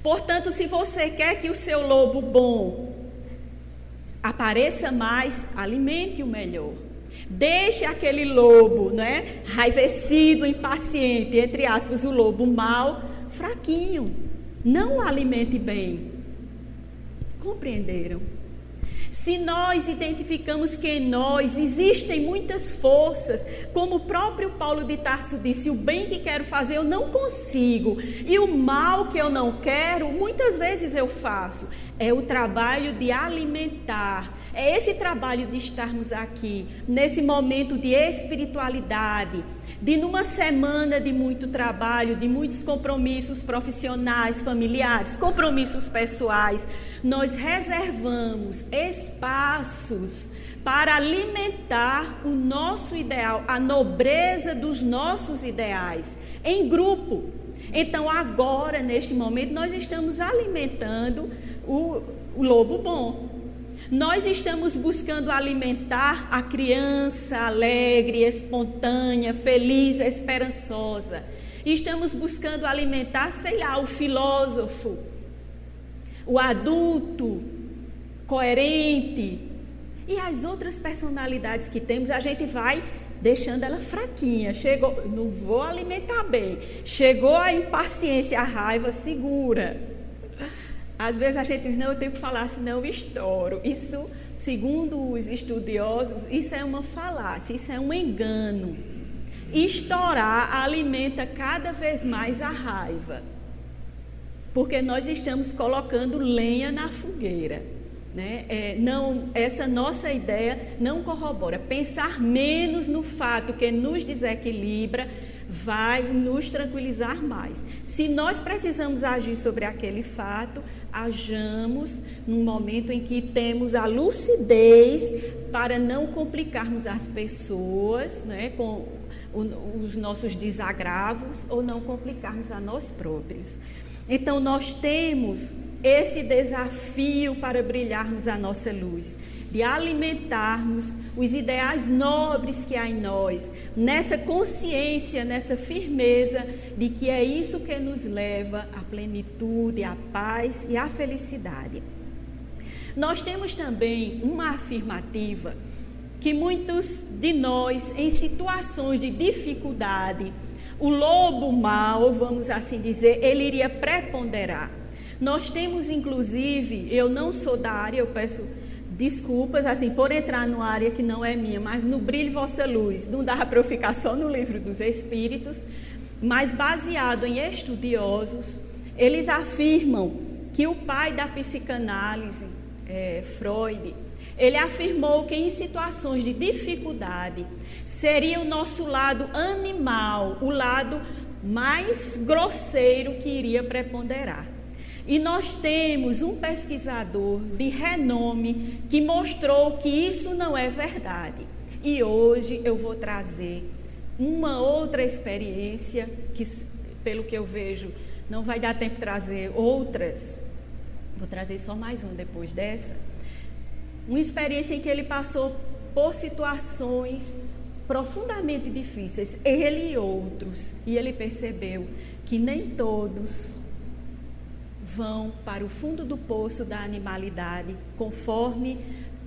Portanto, se você quer que o seu lobo bom apareça mais, alimente-o melhor. Deixe aquele lobo, né, raivecido, impaciente, entre aspas, o lobo mau, fraquinho. Não o alimente bem. Compreenderam? Se nós identificamos que em nós existem muitas forças, como o próprio Paulo de Tarso disse, o bem que quero fazer eu não consigo, e o mal que eu não quero, muitas vezes eu faço. É o trabalho de alimentar, é esse trabalho de estarmos aqui, nesse momento de espiritualidade, de numa semana de muito trabalho, de muitos compromissos profissionais, familiares, compromissos pessoais, nós reservamos espaços para alimentar o nosso ideal, a nobreza dos nossos ideais, em grupo. Então agora, neste momento, nós estamos alimentando o lobo bom. Nós estamos buscando alimentar a criança alegre, espontânea, feliz, esperançosa. Estamos buscando alimentar, sei lá, o filósofo, o adulto, coerente. E as outras personalidades que temos, a gente vai deixando ela fraquinha. Chegou, não vou alimentar bem. Chegou a impaciência, a raiva, segura. Às vezes a gente diz, não, eu tenho que falar, senão eu estouro. Isso, segundo os estudiosos, isso é uma falácia, isso é um engano. Estourar alimenta cada vez mais a raiva, porque nós estamos colocando lenha na fogueira, né? Essa nossa ideia não corrobora. Pensar menos no fato que nos desequilibra vai nos tranquilizar mais. Se nós precisamos agir sobre aquele fato, hajamos num momento em que temos a lucidez para não complicarmos as pessoas, né, com os nossos desagravos, ou não complicarmos a nós próprios. Então nós temos esse desafio para brilharmos a nossa luz, de alimentarmos os ideais nobres que há em nós, nessa consciência, nessa firmeza de que é isso que nos leva à plenitude, à paz e à felicidade. Nós temos também uma afirmativa que muitos de nós, em situações de dificuldade, o lobo mau, vamos assim dizer, ele iria preponderar. Nós temos, inclusive, eu não sou da área, eu peço desculpas, assim, por entrar numa área que não é minha, mas no Brilhe Vossa Luz, não dá para eu ficar só no Livro dos Espíritos, mas baseado em estudiosos, eles afirmam que o pai da psicanálise, Freud, ele afirmou que em situações de dificuldade, seria o nosso lado animal, o lado mais grosseiro que iria preponderar. E nós temos um pesquisador de renome que mostrou que isso não é verdade. E hoje eu vou trazer uma outra experiência, que pelo que eu vejo não vai dar tempo de trazer outras, vou trazer só mais uma depois dessa. Uma experiência em que ele passou por situações profundamente difíceis, ele e outros, e ele percebeu que nem todos vão para o fundo do poço da animalidade, conforme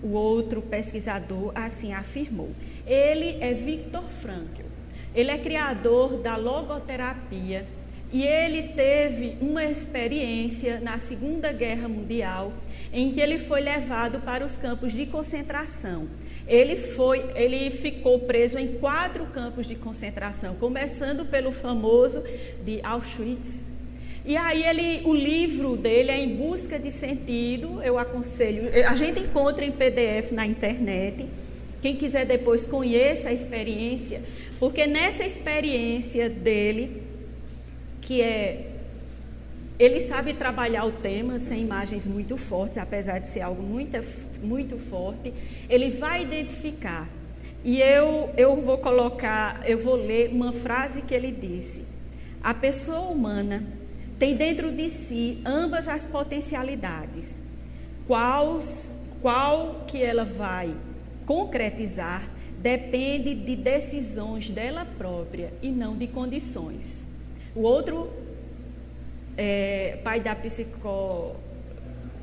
o outro pesquisador assim afirmou. Ele é Viktor Frankl, ele é criador da logoterapia e ele teve uma experiência na Segunda Guerra Mundial em que ele foi levado para os campos de concentração. Ele ficou preso em 4 campos de concentração, começando pelo famoso de Auschwitz. E aí o livro dele é Em Busca de Sentido, eu aconselho, a gente encontra em PDF na internet, quem quiser depois conheça a experiência, porque nessa experiência dele, ele sabe trabalhar o tema sem imagens muito fortes, apesar de ser algo muito forte, ele vai identificar, e eu vou ler uma frase que ele disse: a pessoa humana tem dentro de si ambas as potencialidades. Qual que ela vai concretizar depende de decisões dela própria e não de condições. O outro pai da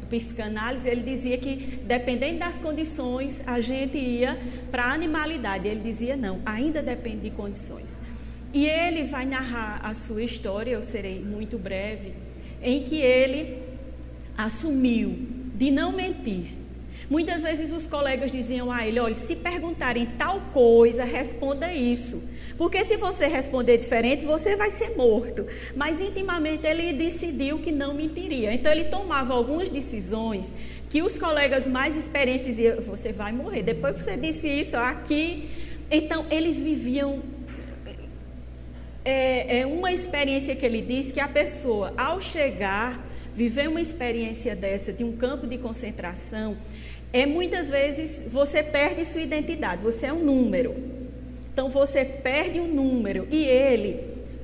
psicanálise, ele dizia que, dependendo das condições, a gente ia para a animalidade. Ele dizia, não, ainda depende de condições. E ele vai narrar a sua história, eu serei muito breve, em que ele assumiu de não mentir. Muitas vezes os colegas diziam a ele, olha, se perguntarem tal coisa, responda isso. Porque se você responder diferente, você vai ser morto. Mas intimamente ele decidiu que não mentiria. Então ele tomava algumas decisões que os colegas mais experientes diziam, você vai morrer. Depois que você disse isso aqui, então eles viviam... É uma experiência que ele diz que a pessoa, ao chegar, viver uma experiência dessa, de um campo de concentração, muitas vezes você perde sua identidade, você é um número. Então você perde um número. E ele,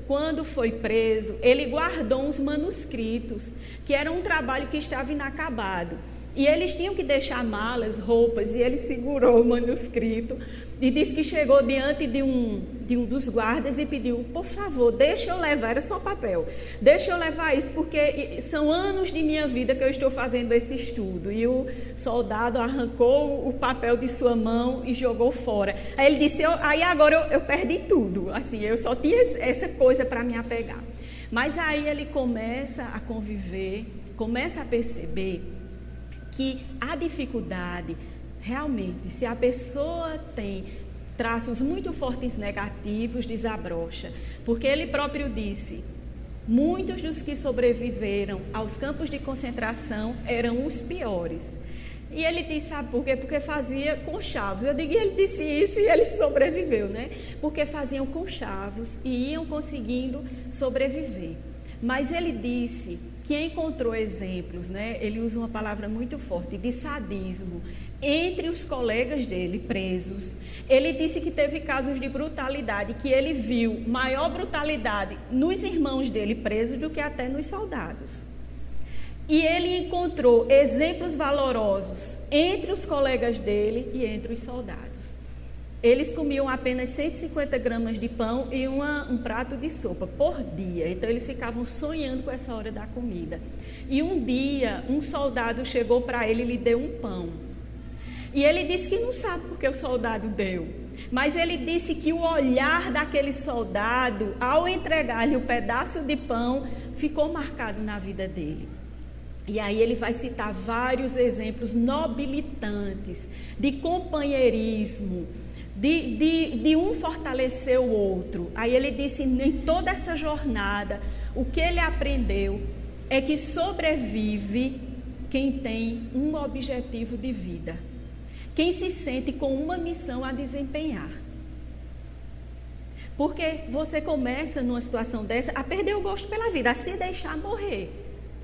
quando foi preso, ele guardou uns manuscritos, que era um trabalho que estava inacabado. E eles tinham que deixar malas, roupas, e ele segurou o manuscrito e disse que chegou diante de um dos guardas e pediu, por favor, deixa eu levar, era só papel, deixa eu levar isso, porque são anos de minha vida que eu estou fazendo esse estudo. E o soldado arrancou o papel de sua mão e jogou fora. Aí ele disse, aí agora eu perdi tudo, assim, eu só tinha essa coisa para me apegar. Mas aí ele começa a conviver, começa a perceber que a dificuldade, realmente, se a pessoa tem traços muito fortes negativos, desabrocha. Porque ele próprio disse, muitos dos que sobreviveram aos campos de concentração eram os piores. E ele disse, sabe por quê? Porque fazia conchavos. Eu digo, ele disse isso e ele sobreviveu, né? Porque faziam conchavos e iam conseguindo sobreviver. Mas ele disse que encontrou exemplos, né? Ele usa uma palavra muito forte, de sadismo, entre os colegas dele presos. Ele disse que teve casos de brutalidade, que ele viu maior brutalidade nos irmãos dele presos do que até nos soldados. E ele encontrou exemplos valorosos entre os colegas dele e entre os soldados. Eles comiam apenas 150 gramas de pão e um prato de sopa por dia. Então, eles ficavam sonhando com essa hora da comida. E um dia, um soldado chegou para ele e lhe deu um pão. E ele disse que não sabe porque o soldado deu. Mas ele disse que o olhar daquele soldado, ao entregar-lhe o pedaço de pão, ficou marcado na vida dele. E aí ele vai citar vários exemplos nobilitantes de companheirismo, de um fortalecer o outro. Aí ele disse, em toda essa jornada, o que ele aprendeu é que sobrevive quem tem um objetivo de vida, quem se sente com uma missão a desempenhar. Porque você começa numa situação dessa a perder o gosto pela vida, a se deixar morrer.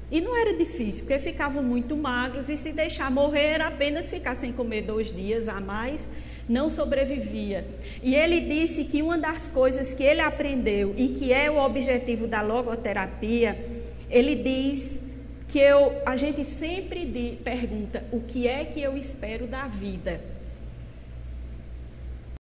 E não era difícil, porque ficavam muito magros e se deixar morrer era apenas ficar sem comer 2 dias a mais, não sobrevivia. E ele disse que uma das coisas que ele aprendeu e que é o objetivo da logoterapia, ele diz que a gente sempre pergunta o que é que eu espero da vida.